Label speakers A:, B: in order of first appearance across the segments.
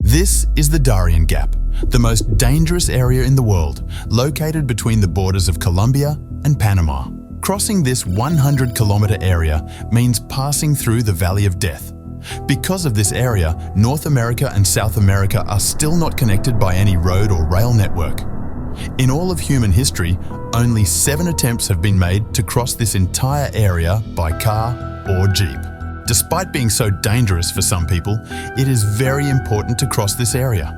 A: This is the Darien Gap, the most dangerous area in the world, located between the borders of Colombia and Panama. Crossing this 100-kilometer area means passing through the Valley of Death. Because of this area, North America and South America are still not connected by any road or rail network. In all of human history, only 7 attempts have been made to cross this entire area by car or jeep. Despite being so dangerous for some people, it is very important to cross this area.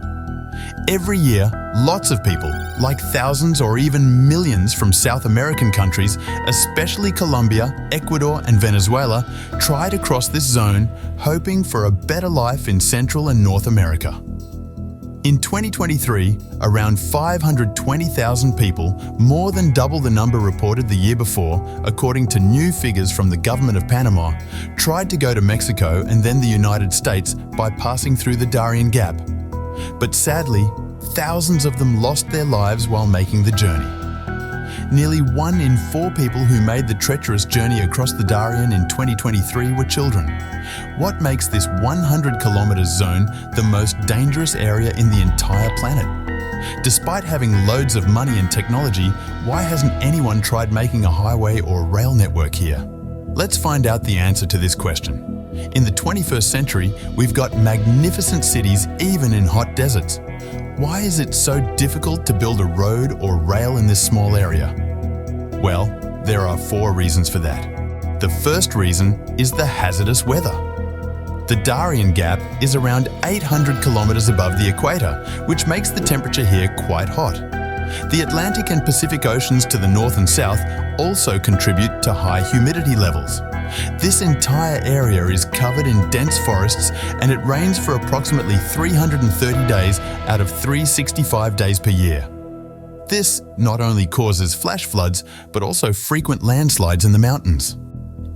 A: Every year, lots of people, like thousands or even millions from South American countries, especially Colombia, Ecuador and Venezuela, try to cross this zone, hoping for a better life in Central and North America. In 2023, around 520,000 people, more than double the number reported the year before, according to new figures from the government of Panama, tried to go to Mexico and then the United States by passing through the Darien Gap. But sadly, thousands of them lost their lives while making the journey. Nearly 1 in 4 people who made the treacherous journey across the Darien in 2023 were children. What makes this 100-kilometer zone the most dangerous area in the entire planet? Despite having loads of money and technology, why hasn't anyone tried making a highway or rail network here? Let's find out the answer to this question. In the 21st century, we've got magnificent cities even in hot deserts. Why is it so difficult to build a road or rail in this small area? Well, there are 4 reasons for that. The first reason is the hazardous weather. The Darien Gap is around 800 kilometers above the equator, which makes the temperature here quite hot. The Atlantic and Pacific Oceans to the north and south also contribute to high humidity levels. This entire area is covered in dense forests and it rains for approximately 330 days out of 365 days per year. This not only causes flash floods, but also frequent landslides in the mountains.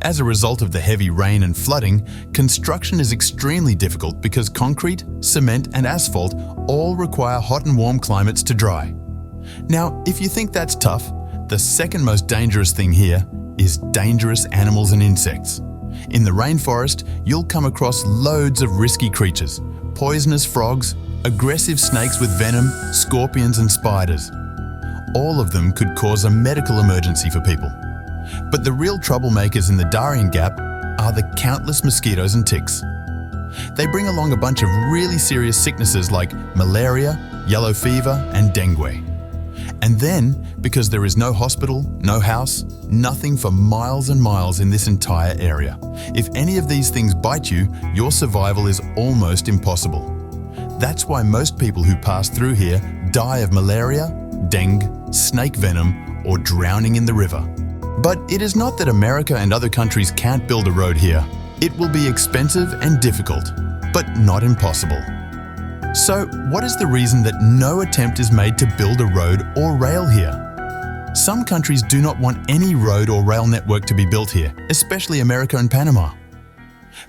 A: As a result of the heavy rain and flooding, construction is extremely difficult because concrete, cement and asphalt all require hot and warm climates to dry. Now, if you think that's tough, the second most dangerous thing here is dangerous animals and insects. In the rainforest, you'll come across loads of risky creatures, poisonous frogs, aggressive snakes with venom, scorpions and spiders. All of them could cause a medical emergency for people. But the real troublemakers in the Darien Gap are the countless mosquitoes and ticks. They bring along a bunch of really serious sicknesses like malaria, yellow fever and dengue. And then, because there is no hospital, no house, nothing for miles and miles in this entire area, if any of these things bite you, your survival is almost impossible. That's why most people who pass through here die of malaria, dengue, snake venom, or drowning in the river. But it is not that America and other countries can't build a road here. It will be expensive and difficult, but not impossible. So, what is the reason that no attempt is made to build a road or rail here? Some countries do not want any road or rail network to be built here, especially America and Panama.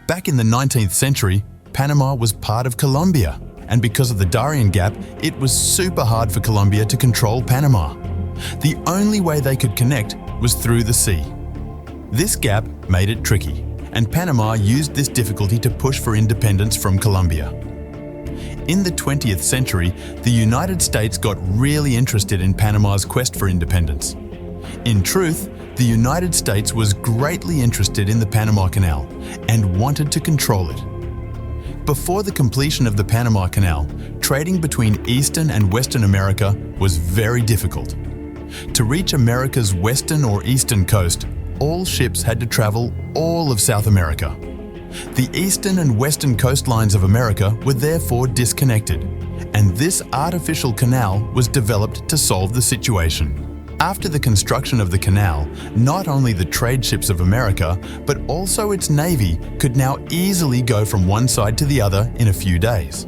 A: Back in the 19th century, Panama was part of Colombia, and because of the Darien Gap, it was super hard for Colombia to control Panama. The only way they could connect was through the sea. This gap made it tricky, and Panama used this difficulty to push for independence from Colombia. In the 20th century, the United States got really interested in Panama's quest for independence. In truth, the United States was greatly interested in the Panama Canal and wanted to control it. Before the completion of the Panama Canal, trading between Eastern and Western America was very difficult. To reach America's western or eastern coast, all ships had to travel all of South America. The eastern and western coastlines of America were therefore disconnected, and this artificial canal was developed to solve the situation. After the construction of the canal, not only the trade ships of America, but also its navy could now easily go from one side to the other in a few days.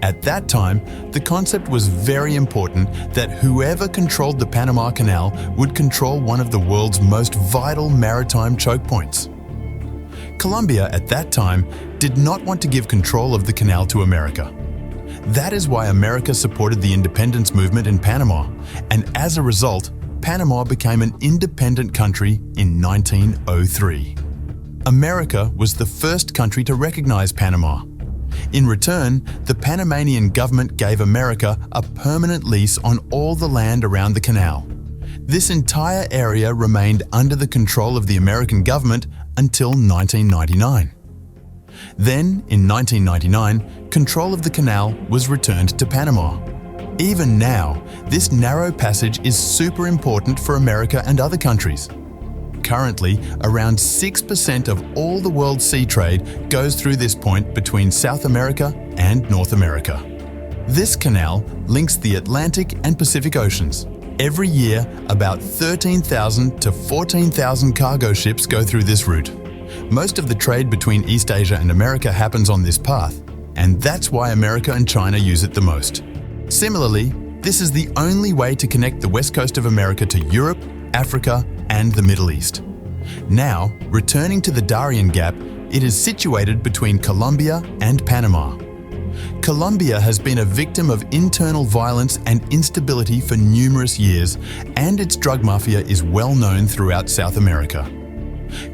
A: At that time, the concept was very important that whoever controlled the Panama Canal would control one of the world's most vital maritime choke points. Colombia at that time did not want to give control of the canal to America. That is why America supported the independence movement in Panama, and as a result, Panama became an independent country in 1903. America was the first country to recognize Panama. In return, the Panamanian government gave America a permanent lease on all the land around the canal. This entire area remained under the control of the American government until 1999. Then, in 1999, control of the canal was returned to Panama. Even now, this narrow passage is super important for America and other countries. Currently, around 6% of all the world's sea trade goes through this point between South America and North America. This canal links the Atlantic and Pacific Oceans. Every year, about 13,000 to 14,000 cargo ships go through this route. Most of the trade between East Asia and America happens on this path, and that's why America and China use it the most. Similarly, this is the only way to connect the west coast of America to Europe, Africa, and the Middle East. Now, returning to the Darien Gap, it is situated between Colombia and Panama. Colombia has been a victim of internal violence and instability for numerous years, and its drug mafia is well known throughout South America.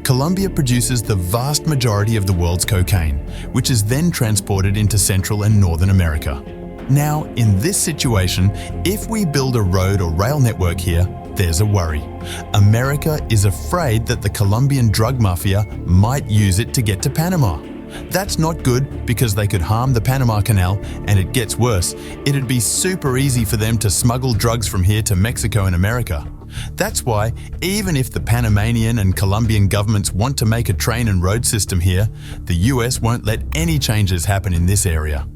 A: Colombia produces the vast majority of the world's cocaine, which is then transported into Central and Northern America. Now, in this situation, if we build a road or rail network here, there's a worry. America is afraid that the Colombian drug mafia might use it to get to Panama. That's not good because they could harm the Panama Canal, and it gets worse. It'd be super easy for them to smuggle drugs from here to Mexico and America. That's why, even if the Panamanian and Colombian governments want to make a train and road system here, the US won't let any changes happen in this area.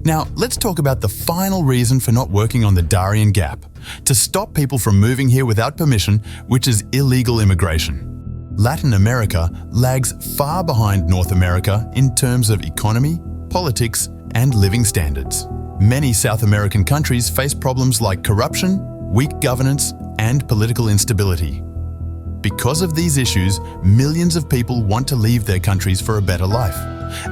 A: Now, let's talk about the final reason for not working on the Darien Gap: to stop people from moving here without permission, which is illegal immigration. Latin America lags far behind North America in terms of economy, politics, and living standards. Many South American countries face problems like corruption, weak governance, and political instability. Because of these issues, millions of people want to leave their countries for a better life.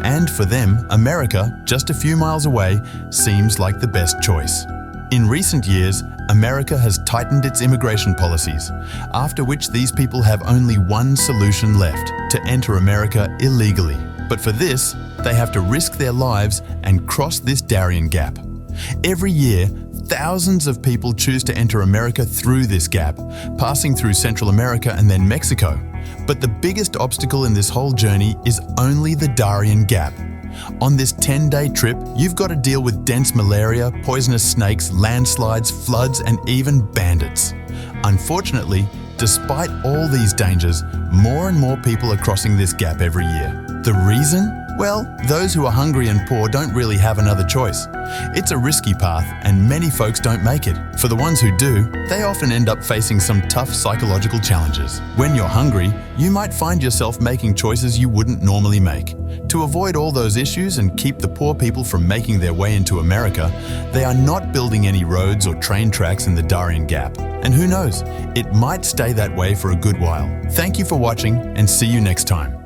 A: And for them, America, just a few miles away, seems like the best choice. In recent years, America has tightened its immigration policies, after which these people have only one solution left: to enter America illegally. But for this, they have to risk their lives and cross this Darien Gap. Every year, thousands of people choose to enter America through this gap, passing through Central America and then Mexico. But the biggest obstacle in this whole journey is only the Darien Gap. On this 10-day trip, you've got to deal with dense malaria, poisonous snakes, landslides, floods, and even bandits. Unfortunately, despite all these dangers, more and more people are crossing this gap every year. The reason? Well, those who are hungry and poor don't really have another choice. It's a risky path, and many folks don't make it. For the ones who do, they often end up facing some tough psychological challenges. When you're hungry, you might find yourself making choices you wouldn't normally make. To avoid all those issues and keep the poor people from making their way into America, they are not building any roads or train tracks in the Darien Gap. And who knows, it might stay that way for a good while. Thank you for watching, and see you next time.